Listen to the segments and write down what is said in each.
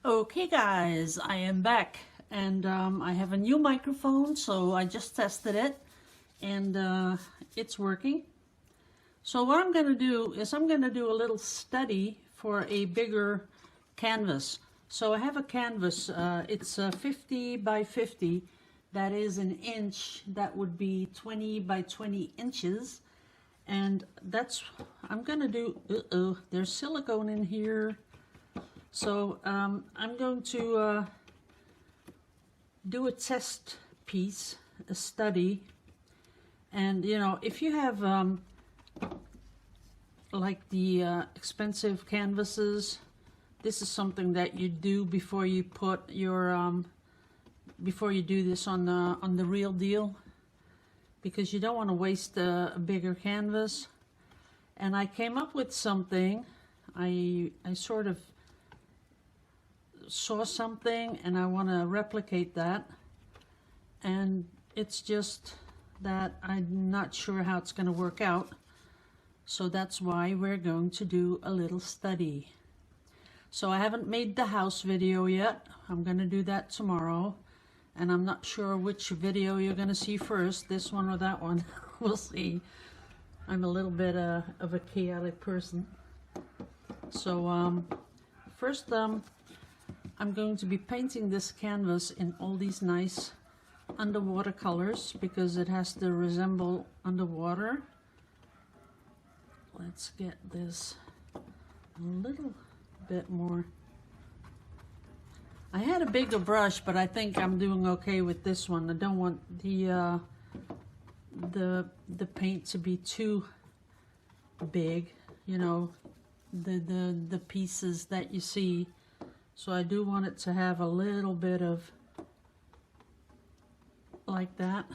Okay guys, I am back and I have a new microphone, so I just tested it and it's working. So what I'm going to do is I'm going to do a little study for a bigger canvas. So I have a canvas, it's 50 by 50, that is an inch, that would be 20 by 20 inches. And that's, I'm going to do, there's silicone in here. So I'm going to do a test piece, a study, and you know, if you have like the expensive canvases, this is something that you do before you put your before you do this on the real deal, because you don't want to waste a bigger canvas. And I came up with something. I sort of saw something and I want to replicate that, and it's just that I'm not sure how it's going to work out, so that's why we're going to do a little study. So I haven't made the house video yet. I'm going to do that tomorrow, and I'm not sure which video you're going to see first, this one or that one. We'll see. I'm a little bit of a chaotic person. So first I'm going to be painting this canvas in all these nice underwater colors because it has to resemble underwater. Let's get this a little bit more. I had a bigger brush, but I think I'm doing okay with this one. I don't want the paint to be too big, you know, the pieces that you see. So I do want it to have a little bit of like that.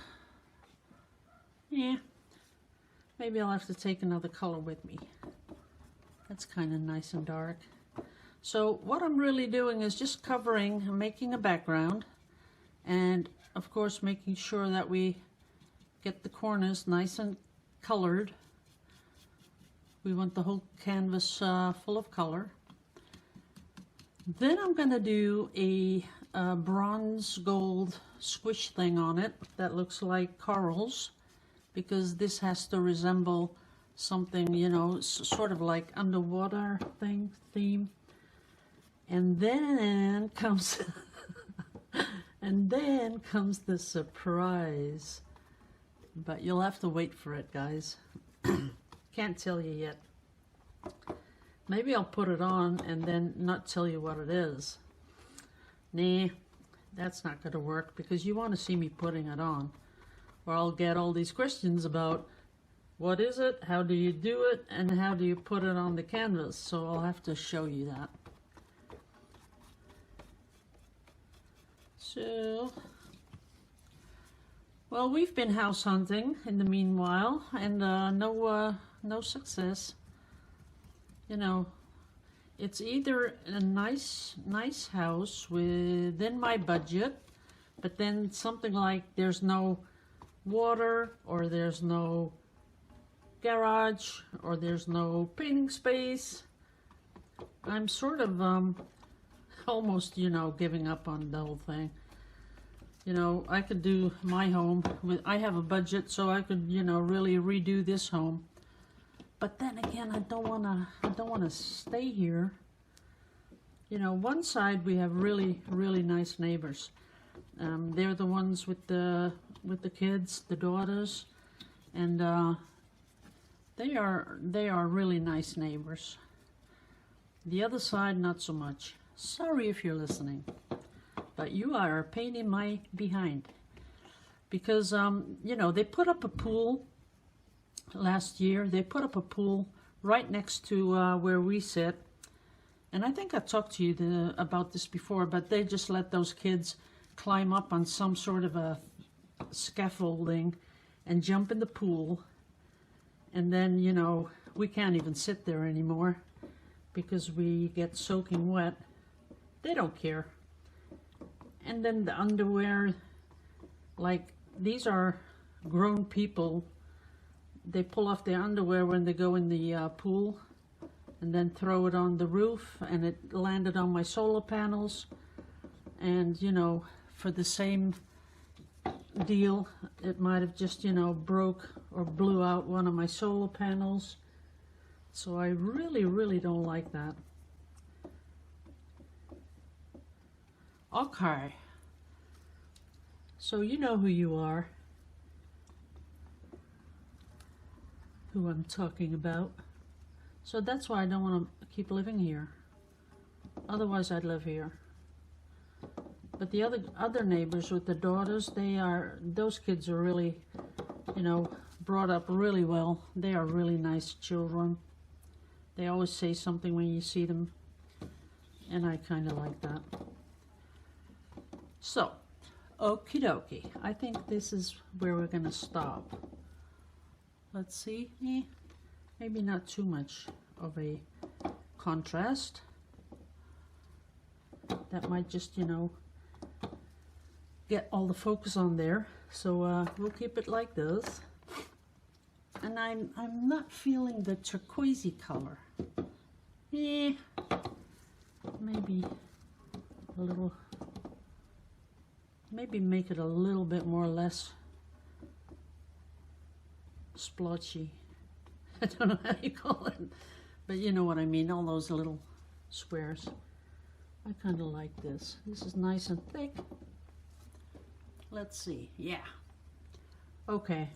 Yeah, maybe I'll have to take another color with me. That's kind of nice and dark. So what I'm really doing is just covering and making a background, and of course making sure that we get the corners nice and colored. We want the whole canvas full of color. Then I'm going to do a bronze gold squish thing on it that looks like corals, because this has to resemble something, you know, sort of like underwater theme. And then comes and then comes the surprise. But you'll have to wait for it, guys. Can't tell you yet. Maybe I'll put it on and then not tell you what it is. Nah, that's not going to work, because you want to see me putting it on, or I'll get all these questions about what is it, how do you do it, and how do you put it on the canvas. So I'll have to show you that. So, well, we've been house hunting in the meanwhile, and no success. You know, it's either a nice house within my budget, but then something like there's no water, or there's no garage, or there's no painting space. I'm sort of almost, you know, giving up on the whole thing. You know, I could do my home with, I have a budget, so I could, you know, really redo this home. But then again, I don't wanna stay here. You know, one side we have really nice neighbors. They're the ones with the kids, the daughters, and they are really nice neighbors. The other side, not so much. Sorry if you're listening, but you are a pain in my behind, because you know, they put up a pool. Last year they put up a pool right next to where we sit, and I think I talked to you about this before, but they just let those kids climb up on some sort of a scaffolding and jump in the pool, and then, you know, we can't even sit there anymore because we get soaking wet. They don't care. And then the underwear, like, these are grown people. They pull off their underwear when they go in the pool, and then throw it on the roof, and it landed on my solar panels. And you know, for the same deal, it might have just, you know, broke or blew out one of my solar panels. So I really don't like that. Okay, so you know who you are, who I'm talking about. So that's why I don't want to keep living here. Otherwise I'd live here. But the other neighbors with the daughters, those kids are really, you know, brought up really well. They are really nice children. They always say something when you see them, and I kind of like that. So, okie dokie. I think this is where we're going to stop. Let's see. Maybe not too much of a contrast. That might just, you know, get all the focus on there. So we'll keep it like this. And I'm not feeling the turquoisey color. Maybe a little. Maybe make it a little bit more less splotchy. I don't know how you call it, but you know what I mean, all those little squares. I kind of like this. This is nice and thick. Let's see, yeah. Okay,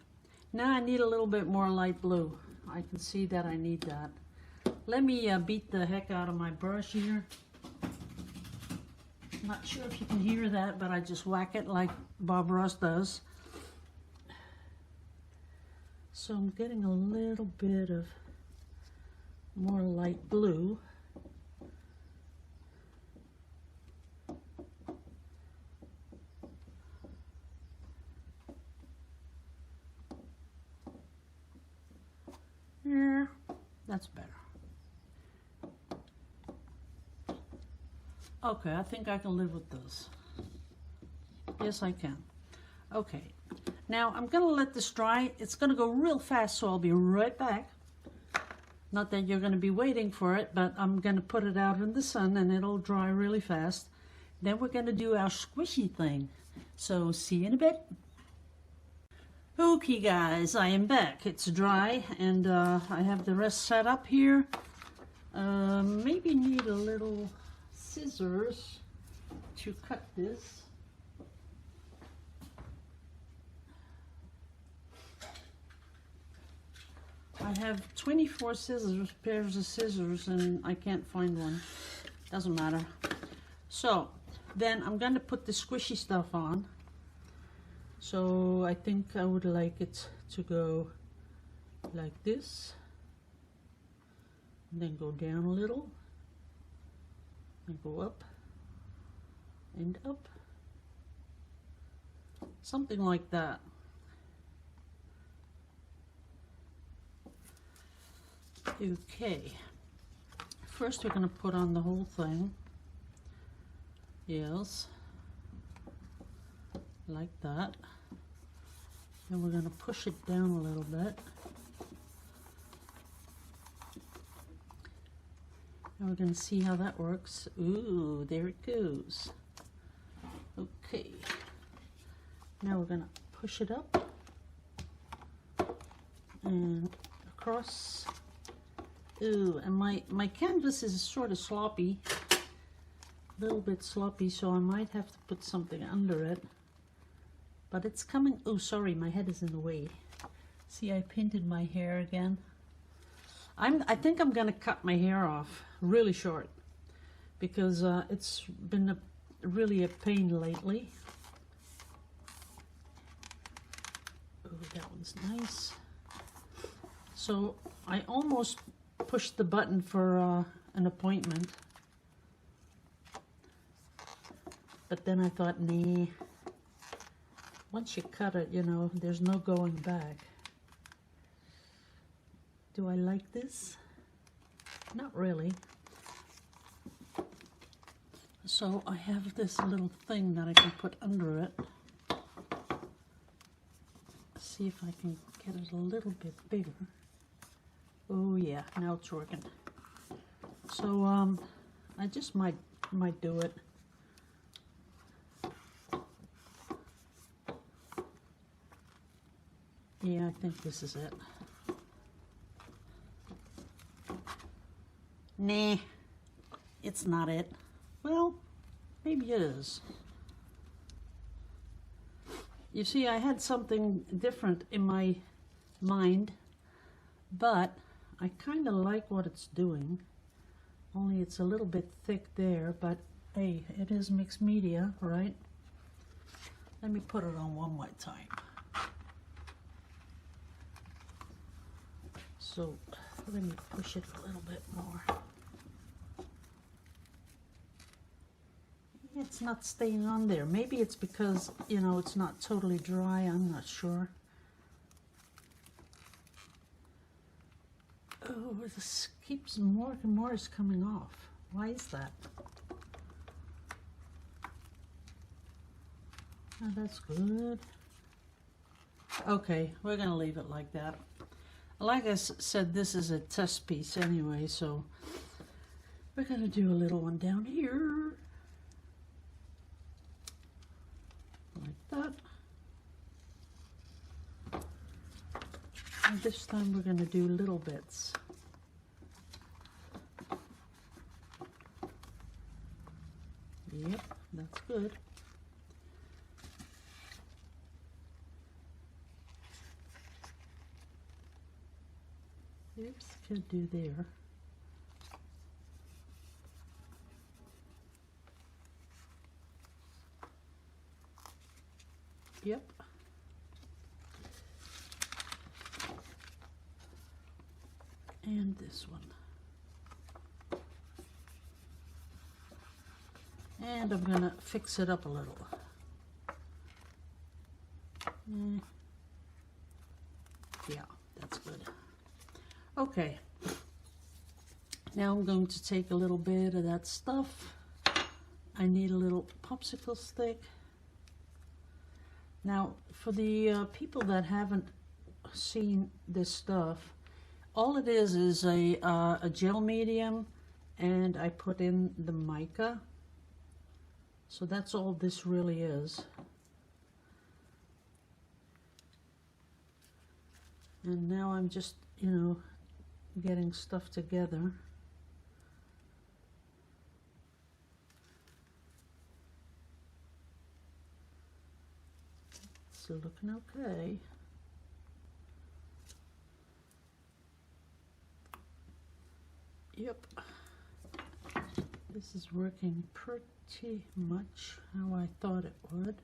now I need a little bit more light blue. I can see that I need that. Let me beat the heck out of my brush here. Not sure if you can hear that, but I just whack it like Bob Ross does. So I'm getting a little bit of more light blue. Yeah, that's better. Okay, I think I can live with this. Yes, I can. Okay, now I'm gonna let this dry. It's gonna go real fast, so I'll be right back. Not that you're gonna be waiting for it, but I'm gonna put it out in the sun and it'll dry really fast. Then we're gonna do our squishy thing. So see you in a bit. Okay guys, I am back. It's dry and I have the rest set up here. Maybe need a little scissors to cut this. I have 24 pairs of scissors and I can't find one. Doesn't matter. So then I'm going to put the squishy stuff on. So I think I would like it to go like this, and then go down a little, and go up and up, something like that. Okay, first we're going to put on the whole thing. Yes, like that. And we're going to push it down a little bit. And we're going to see how that works. Ooh, there it goes. Okay. Now we're going to push it up and across. Ooh, and my canvas is sort of sloppy. A little bit sloppy, so I might have to put something under it. But it's coming. Oh, sorry, my head is in the way. See, I painted my hair again. I think I'm gonna cut my hair off really short because it's been really a pain lately. Oh, that one's nice. So I almost pushed the button for an appointment, but then I thought, nah. Once you cut it, you know, there's no going back. Do I like this? Not really. So I have this little thing that I can put under it. See if I can get it a little bit bigger. Oh yeah, now it's working. So I just might do it. Yeah, I think this is it. Nah, it's not it. Well, maybe it is. You see, I had something different in my mind, but I kind of like what it's doing. Only it's a little bit thick there, but hey, it is mixed media, right? Let me put it on one more time. So let me push it a little bit more. It's not staying on there. Maybe it's because, you know, it's not totally dry. I'm not sure. Oh, this keeps more and more is coming off. Why is that? Oh, that's good. Okay, we're gonna leave it like that. Like I said, this is a test piece anyway, so we're gonna do a little one down here. Like that. And this time we're gonna do little bits. Yep, that's good. Oops, could do there. Yep. And this one. And I'm gonna fix it up a little. Yeah, that's good. Okay. Now I'm going to take a little bit of that stuff. I need a little popsicle stick. Now, for the people that haven't seen this stuff, all it is a gel medium, and I put in the mica. So that's all this really is. And now I'm just, you know, getting stuff together. It's looking okay. Yep. This is working pretty much how I thought it would.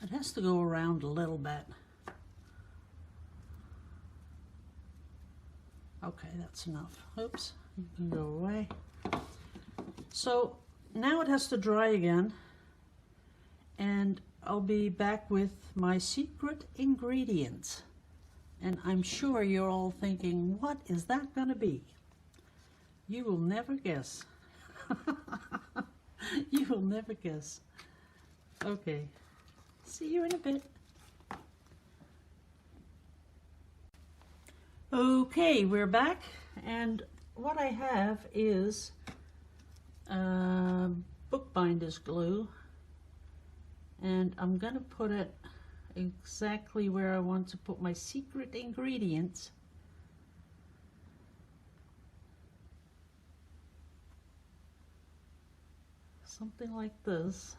It has to go around a little bit. Okay, that's enough. Oops, you can go away. So now it has to dry again, and I'll be back with my secret ingredient. And I'm sure you're all thinking, what is that gonna be? You will never guess. You will never guess. Okay. See you in a bit. Okay, we're back, and what I have is bookbinder's glue, and I'm gonna put it exactly where I want to put my secret ingredients. Something like this.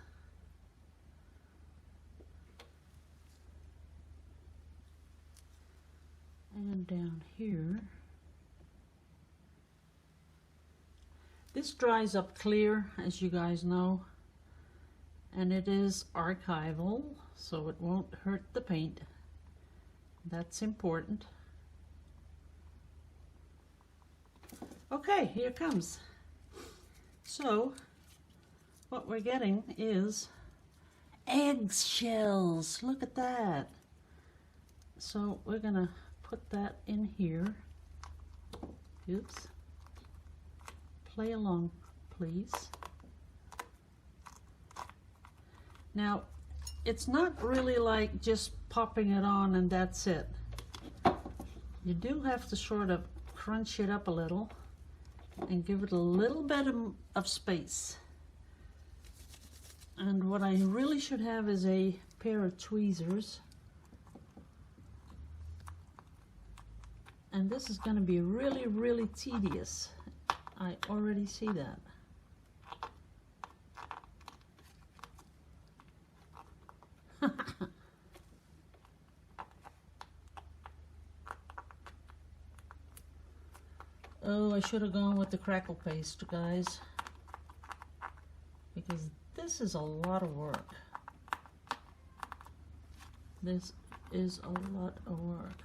And down here. This dries up clear, as you guys know, and it is archival, so it won't hurt the paint. That's important. Okay, here it comes. So what we're getting is eggshells. Look at that. So we're gonna put that in here. Oops. Play along, please. Now, it's not really like just popping it on and that's it. You do have to sort of crunch it up a little and give it a little bit of space. And what I really should have is a pair of tweezers. And this is going to be really, really tedious. I already see that. Oh, I should have gone with the crackle paste, guys, because this is a lot of work. This is a lot of work.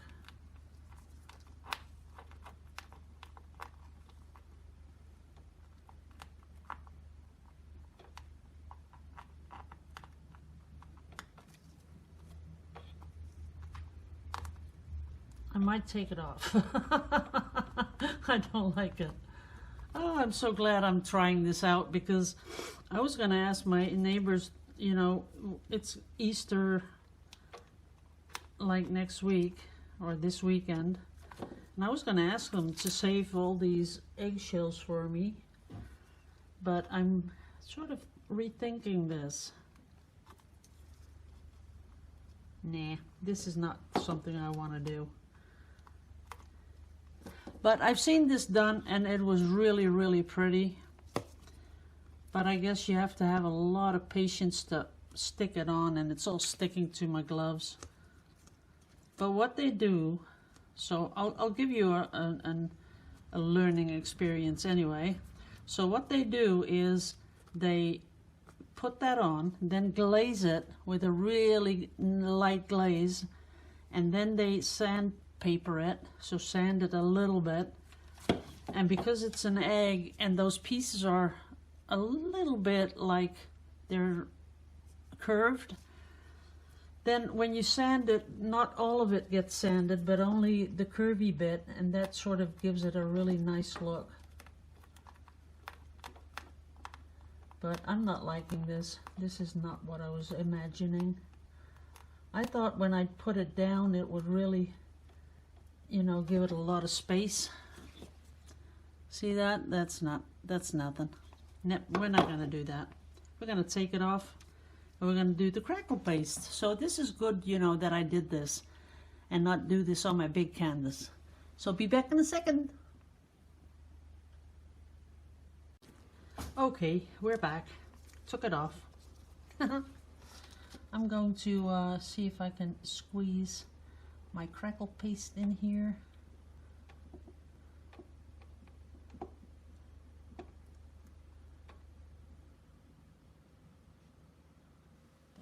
I might take it off. I don't like it. Oh, I'm so glad I'm trying this out, because I was going to ask my neighbors, you know, it's Easter like next week or this weekend, and I was going to ask them to save all these eggshells for me, but I'm sort of rethinking this. Nah, this is not something I want to do. But I've seen this done and it was really, really pretty. But I guess you have to have a lot of patience to stick it on, and it's all sticking to my gloves. But what they do, so I'll give you a learning experience anyway. So what they do is they put that on, then glaze it with a really light glaze, and then they sandpaper it, so sand it a little bit. And because it's an egg and those pieces are a little bit like they're curved, then when you sand it, not all of it gets sanded, but only the curvy bit, and that sort of gives it a really nice look. But I'm not liking this. This is not what I was imagining. I thought when I put it down it would really, you know, give it a lot of space. See that? That's nothing. We're not going to do that. We're going to take it off and we're going to do the crackle paste. So this is good, you know, that I did this and not do this on my big canvas. So be back in a second. Okay, we're back. Took it off. I'm going to see if I can squeeze my crackle paste in here.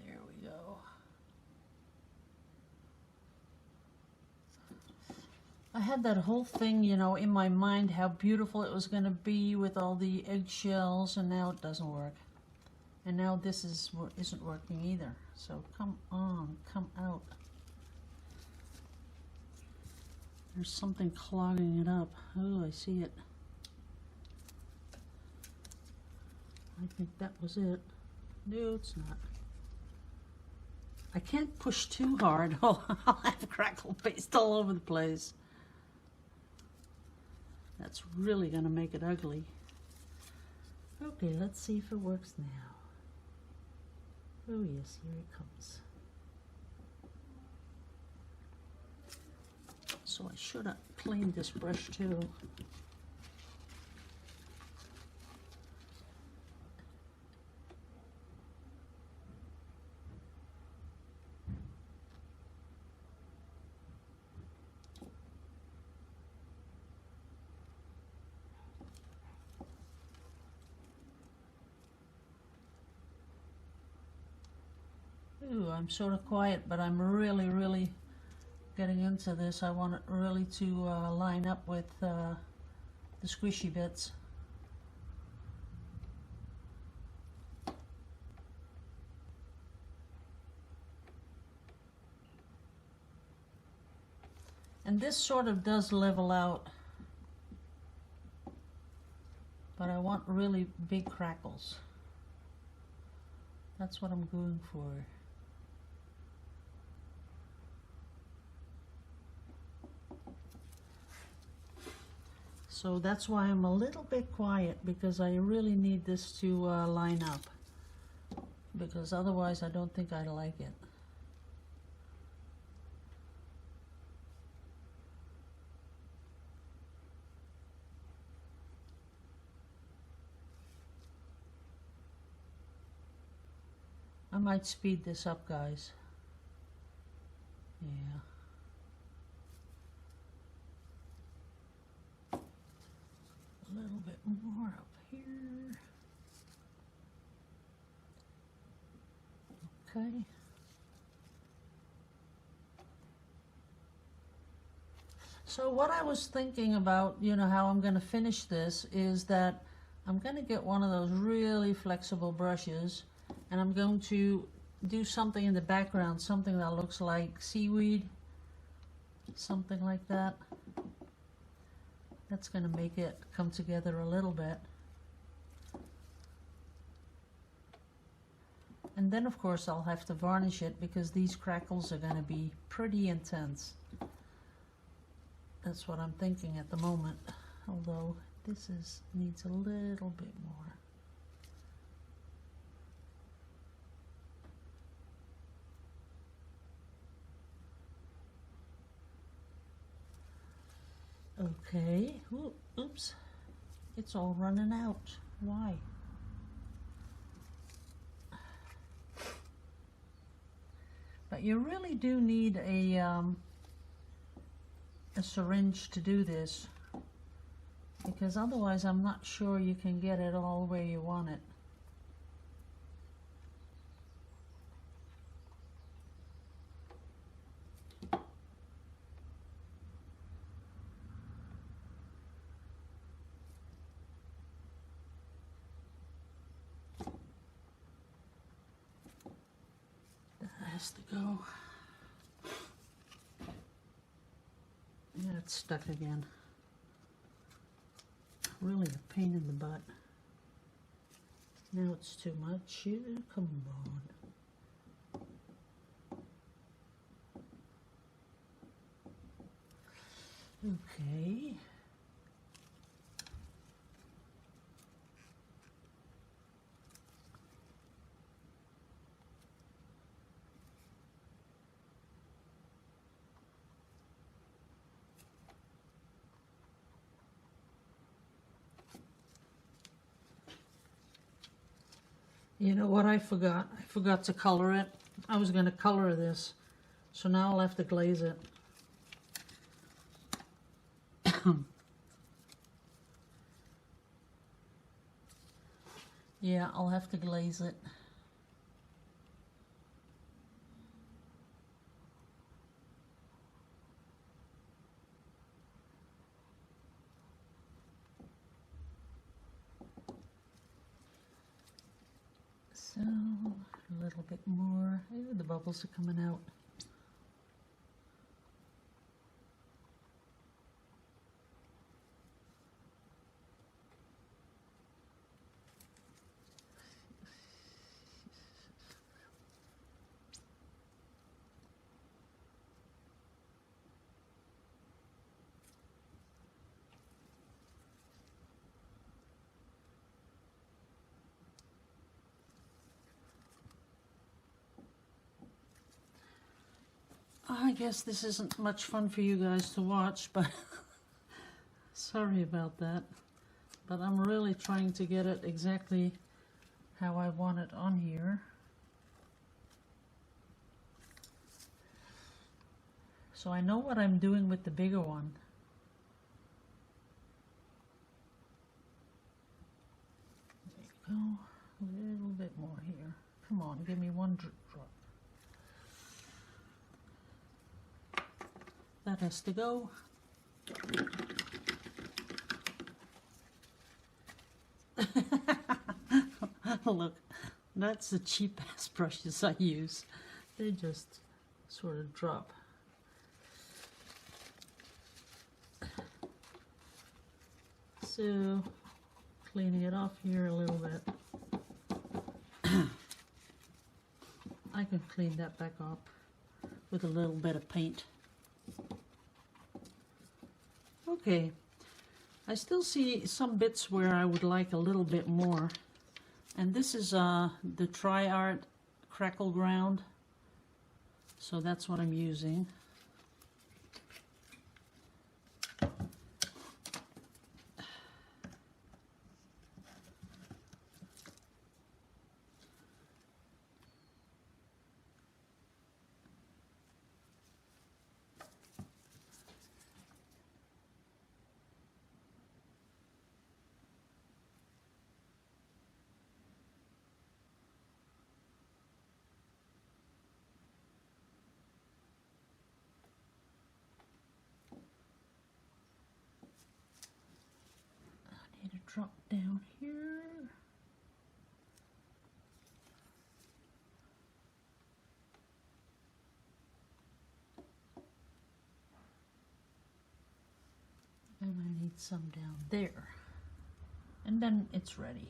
There we go. I had that whole thing, you know, in my mind, how beautiful it was going to be with all the eggshells, and now it doesn't work. And now this isn't working either. So come on, come out. There's something clogging it up. Oh, I see it. I think that was it. No, it's not. I can't push too hard. Oh, I'll have crackle paste all over the place. That's really going to make it ugly. Okay, let's see if it works now. Oh yes, here it comes. So I should have cleaned this brush too. Ooh, I'm sort of quiet, but I'm really getting into this. I want it really to line up with the squishy bits. And this sort of does level out, but I want really big crackles. That's what I'm going for. So that's why I'm a little bit quiet, because I really need this to line up, because otherwise I don't think I like it. I might speed this up, guys. Yeah. A little bit more up here. Okay. So what I was thinking about, you know, how I'm going to finish this is that I'm going to get one of those really flexible brushes, and I'm going to do something in the background, something that looks like seaweed, something like that. That's going to make it come together a little bit. And then of course I'll have to varnish it, because these crackles are going to be pretty intense. That's what I'm thinking at the moment, although this needs a little bit more. Okay, oops, it's all running out. Why? But you really do need a syringe to do this, because otherwise I'm not sure you can get it all where you want it. Has to go. Yeah, it's stuck again. Really a pain in the butt. Now it's too much. Come on. Okay. You know what I forgot? I forgot to color it. I was going to color this, so now I'll have to glaze it. Yeah, I'll have to glaze it. So, a little bit more. Ooh, the bubbles are coming out. I guess this isn't much fun for you guys to watch, but sorry about that. But I'm really trying to get it exactly how I want it on here. So I know what I'm doing with the bigger one. There you go. A little bit more here. Come on, give me one drop. That has to go. Look, that's the cheap ass brushes I use. They just sort of drop. So, cleaning it off here a little bit. I can clean that back up with a little bit of paint. Okay, I still see some bits where I would like a little bit more. And this is the Tri-Art Crackle Ground. So that's what I'm using. Drop down here. And I need some down there. And then it's ready.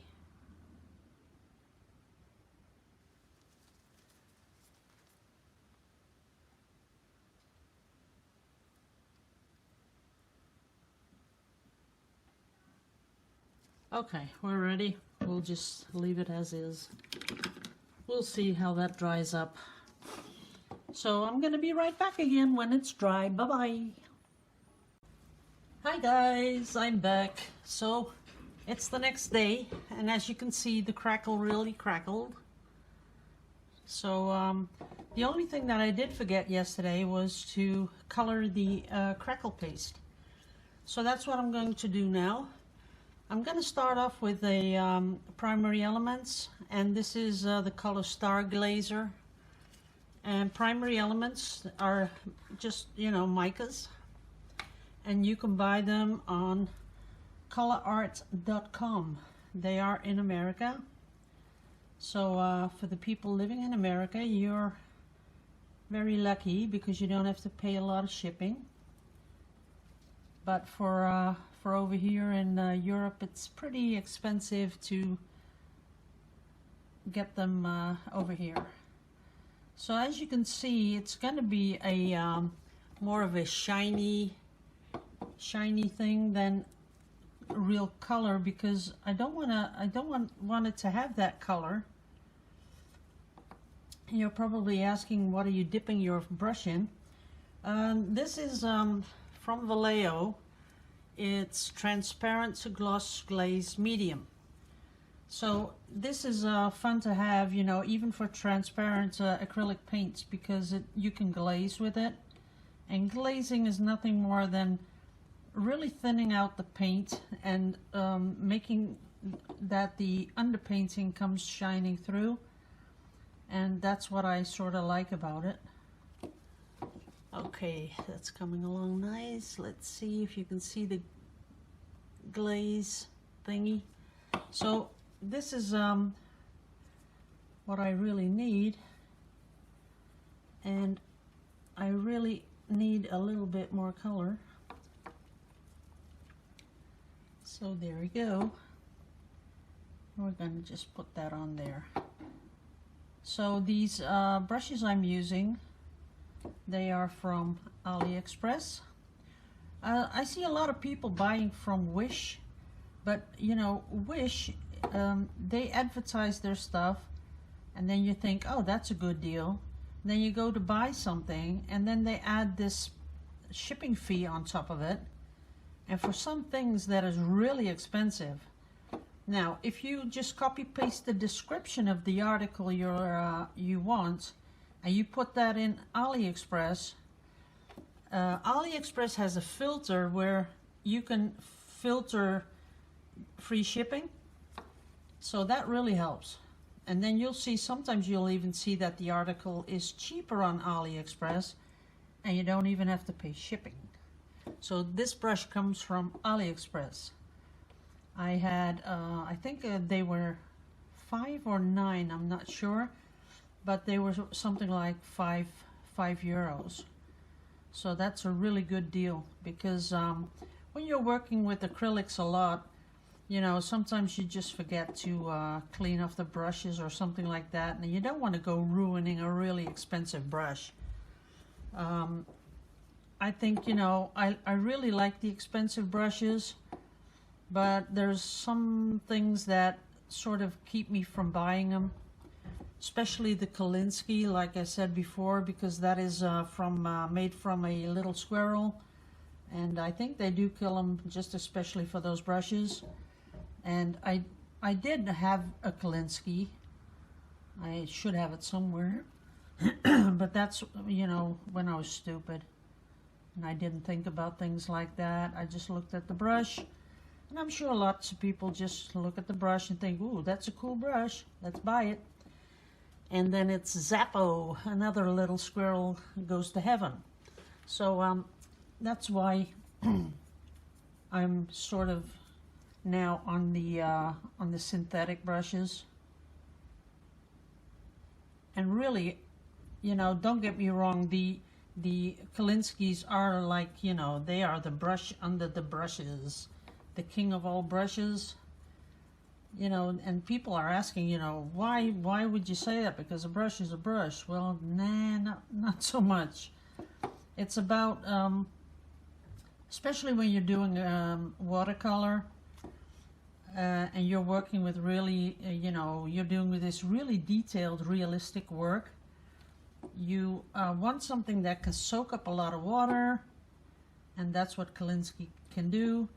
Okay, we're ready. We'll just leave it as is. We'll see how that dries up. So I'm gonna be right back again when it's dry. Bye-bye. Hi guys, I'm back. So it's the next day, and as you can see, the crackle really crackled. So the only thing that I did forget yesterday was to color the crackle paste. So that's what I'm going to do now. I'm going to start off with a primary elements, and this is the color Star Glazer. And primary elements are just, you know, micas, and you can buy them on colorart.com. They are in America. So for the people living in America, you're very lucky because you don't have to pay a lot of shipping. But for over here in Europe, it's pretty expensive to get them over here. So as you can see, it's going to be a more of a shiny thing than real color, because I don't want it to have that color. You're probably asking, what are you dipping your brush in? This is from Vallejo. It's transparent to gloss glaze medium. So this is fun to have, you know, even for transparent acrylic paints, because you can glaze with it. And glazing is nothing more than really thinning out the paint and making that the underpainting comes shining through. And that's what I sort of like about it. Okay, that's coming along nice. Let's see if you can see the glaze thingy. So this is what I really need, and I really need a little bit more color. So there we go. We're going to just put that on there. So these brushes I'm using, they are from AliExpress. I see a lot of people buying from Wish, but you know, Wish, they advertise their stuff, and then you think, oh, that's a good deal. Then you go to buy something, and then they add this shipping fee on top of it, and for some things that is really expensive. Now, if you just copy paste the description of the article you want, and you put that in AliExpress, AliExpress has a filter where you can filter free shipping, so that really helps. And then you'll see, sometimes you'll even see that the article is cheaper on AliExpress, and you don't even have to pay shipping. So this brush comes from AliExpress. I had, I think they were 5 or 9, I'm not sure, but they were something like 5 euros. So that's a really good deal, because when you're working with acrylics a lot, you know, sometimes you just forget to clean off the brushes or something like that, and you don't want to go ruining a really expensive brush. I think, you know, I really like the expensive brushes, but there's some things that sort of keep me from buying them, especially the Kolinsky, like I said before, because that is made from a little squirrel, and I think they do kill them just especially for those brushes. And I did have a Kolinsky. I should have it somewhere, but that's, you know, when I was stupid and I didn't think about things like that. I just looked at the brush, and I'm sure lots of people just look at the brush and think, ooh, that's a cool brush, let's buy it. And then it's Zappo, another little squirrel goes to heaven. So that's why I'm sort of now on the synthetic brushes. And really, you know, don't get me wrong, the Kolinskys are like, you know, they are the brush under the brushes, the king of all brushes. You know, and people are asking, you know, why would you say that? Because a brush is a brush. Well, nah, not so much. It's about, especially when you're doing watercolor, and you're working with really, you know, you're doing with this really detailed, realistic work. You want something that can soak up a lot of water, and that's what Kolinsky can do.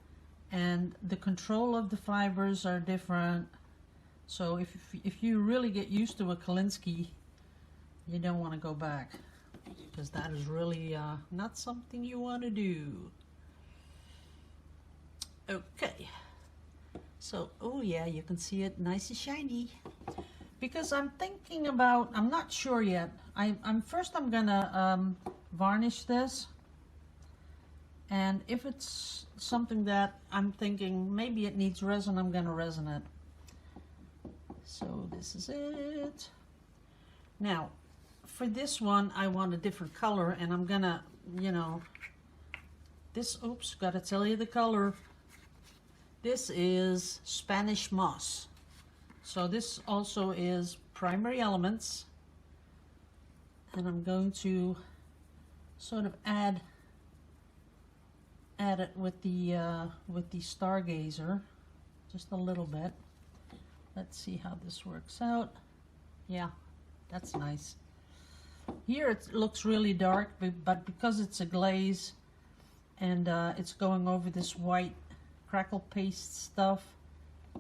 And the control of the fibers are different. So if you really get used to a Kolinsky, you don't want to go back, because that is really not something you want to do. Okay. So, oh yeah, you can see it nice and shiny. Because I'm thinking about, I'm not sure yet. I'm gonna varnish this. And if it's something that I'm thinking maybe it needs resin, I'm gonna resin it. So this is it. Now, for this one, I want a different color, and I'm gonna, you know, this, oops, gotta tell you the color. This is Spanish moss. So this also is primary elements, and I'm going to sort of add it with the stargazer, just a little bit. Let's see how this works out. Yeah, that's nice. Here it looks really dark, but because it's a glaze and it's going over this white crackle paste stuff,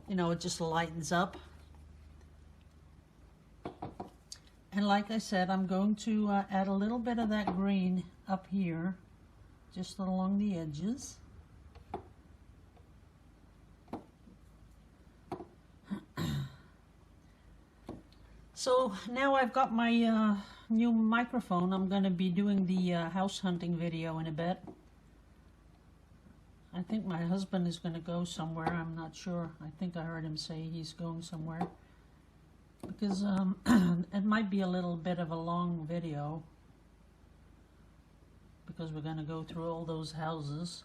you know, it just lightens up. And like I said, I'm going to add a little bit of that green up here, just along the edges. So now I've got my new microphone. I'm going to be doing the house hunting video in a bit. I think my husband is going to go somewhere. I'm not sure. I think I heard him say he's going somewhere. Because it might be a little bit of a long video, because we're going to go through all those houses.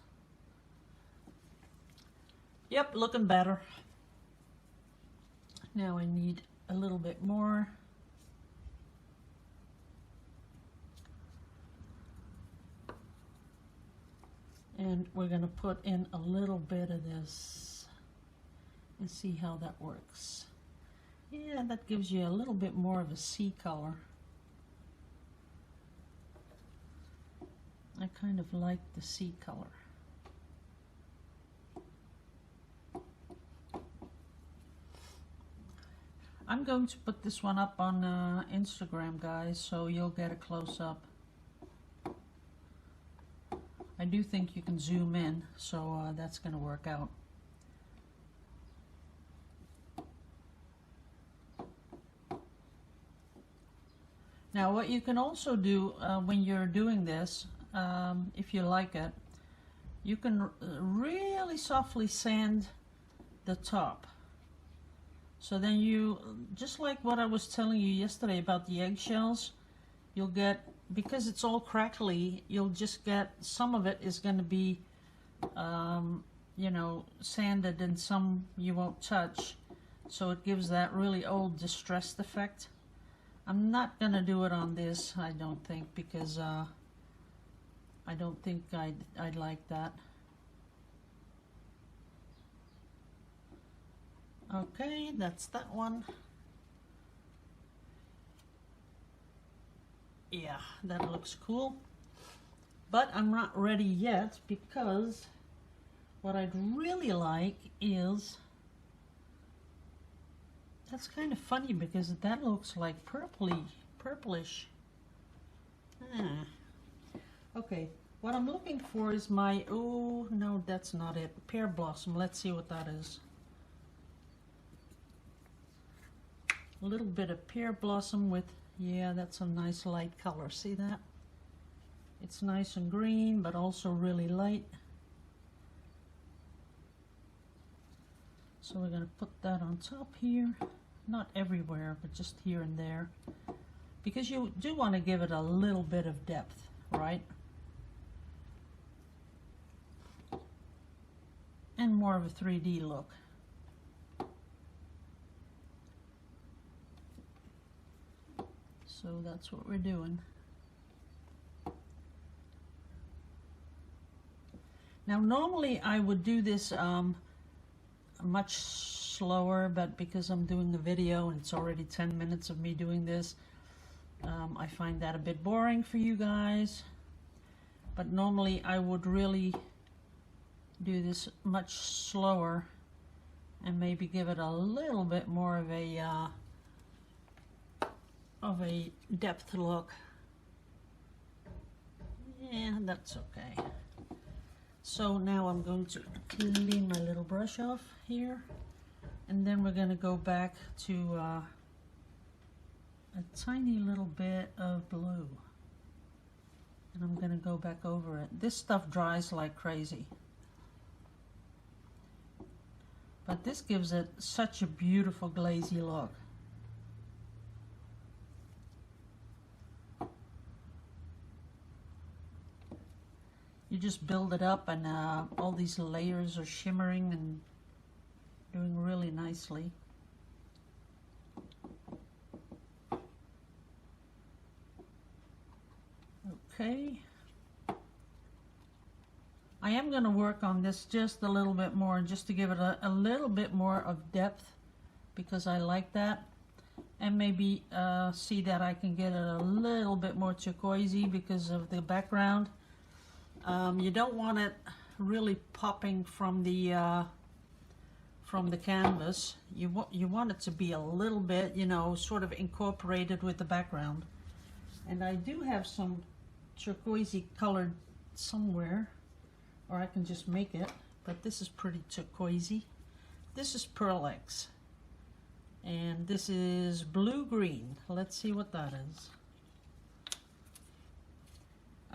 Yep, looking better. Now I need a little bit more. And we're going to put in a little bit of this and see how that works. Yeah, that gives you a little bit more of a sea color. I kind of like the sea color. I'm going to put this one up on Instagram, guys, so you'll get a close-up. I do think you can zoom in, so that's going to work out. Now, what you can also do when you're doing this, if you like it, you can really softly sand the top. So then you, just like what I was telling you yesterday about the eggshells, you'll get, because it's all crackly, you'll just get, some of it is going to be, you know, sanded, and some you won't touch. So it gives that really old distressed effect. I'm not going to do it on this, I don't think, because I don't think I'd like that. Okay, that's that one. Yeah, that looks cool. But I'm not ready yet, because what I'd really like is, that's kind of funny because that looks like purplish. Okay, what I'm looking for is my, oh no, that's not it, pear blossom. Let's see what that is. A little bit of pear blossom with, yeah, that's a nice light color. See that? It's nice and green, but also really light. So we're going to put that on top here. Not everywhere, but just here and there. Because you do want to give it a little bit of depth, right? And more of a 3D look. So that's what we're doing. Now normally I would do this much slower, but because I'm doing a video and it's already 10 minutes of me doing this, I find that a bit boring for you guys. But normally I would really do this much slower and maybe give it a little bit more of a depth look. Yeah, that's okay. So now I'm going to clean my little brush off here, and then we're going to go back to a tiny little bit of blue, and I'm going to go back over it. This stuff dries like crazy, but this gives it such a beautiful glazy look. You just build it up, and all these layers are shimmering and doing really nicely. Okay. I am going to work on this just a little bit more, just to give it a little bit more of depth, because I like that. And maybe see that I can get it a little bit more turquoisey because of the background. You don't want it really popping from the canvas. You want it to be a little bit, you know, sort of incorporated with the background. And I do have some turquoisey colored somewhere, or I can just make it, but this is pretty turquoisey. This is Pearl X, and this is blue-green. Let's see what that is.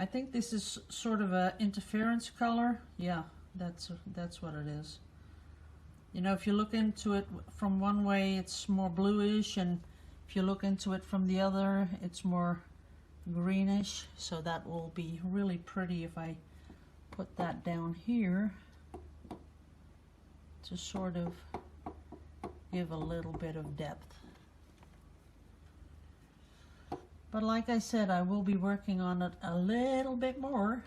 I think this is sort of a interference color. Yeah, that's what it is. You know, if you look into it from one way, it's more bluish, and if you look into it from the other, it's more greenish. So that will be really pretty if I put that down here to sort of give a little bit of depth. But like I said, I will be working on it a little bit more.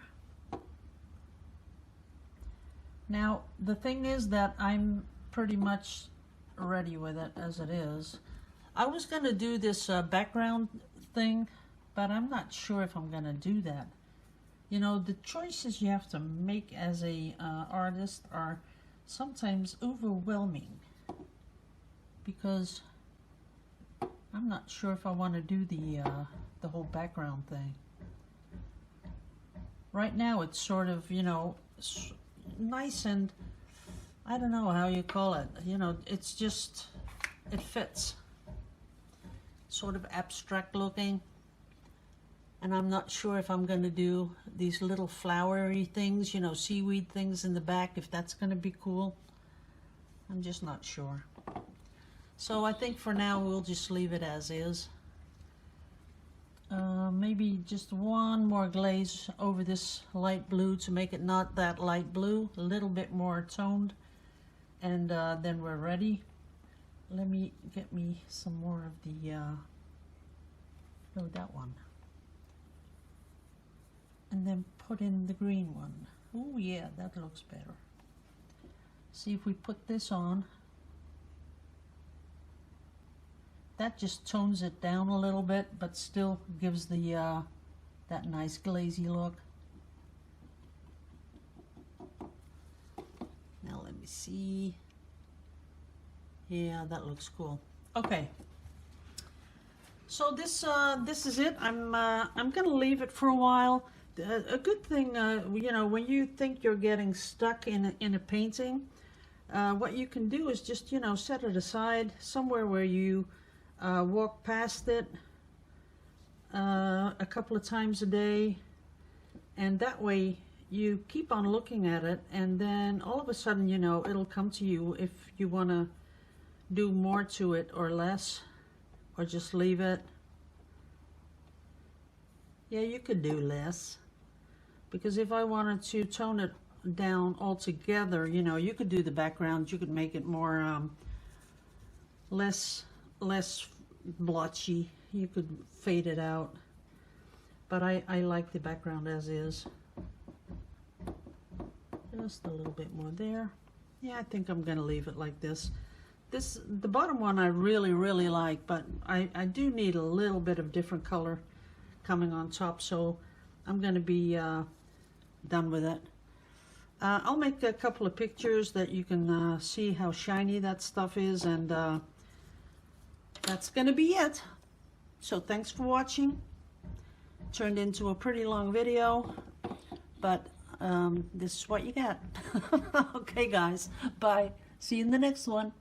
Now, the thing is that I'm pretty much ready with it as it is. I was going to do this background thing, but I'm not sure if I'm going to do that. You know, the choices you have to make as a artist are sometimes overwhelming, because I'm not sure if I want to do the whole background thing. Right now it's sort of, you know, nice, and I don't know how you call it. You know, it's just, it fits. Sort of abstract looking. And I'm not sure if I'm going to do these little flowery things, you know, seaweed things in the back, if that's going to be cool. I'm just not sure. So I think for now we'll just leave it as is. Maybe just one more glaze over this light blue to make it not that light blue, a little bit more toned, and then we're ready. Let me get me some more of the, no, that one. And then put in the green one. Oh yeah, that looks better. See if we put this on. that just tones it down a little bit, but still gives the that nice glazy look. Now let me see. Yeah, that looks cool. Okay. So this is it. I'm gonna leave it for a while. A good thing, you know, when you think you're getting stuck in a painting, what you can do is just, you know, set it aside somewhere where you walk past it a couple of times a day, and that way you keep on looking at it, and then all of a sudden, you know, it'll come to you if you want to do more to it or less, or just leave it. Yeah, you could do less, because if I wanted to tone it down altogether, you know, you could do the background, you could make it more less blotchy, you could fade it out, but I like the background as is. Just a little bit more there. Yeah, I think I'm gonna leave it like this. The bottom one I really like, but I do need a little bit of different color coming on top, so I'm gonna be done with it. I'll make a couple of pictures that you can see how shiny that stuff is, and that's gonna be it. So thanks for watching. Turned into a pretty long video, but this is what you get. Okay guys, bye. See you in the next one.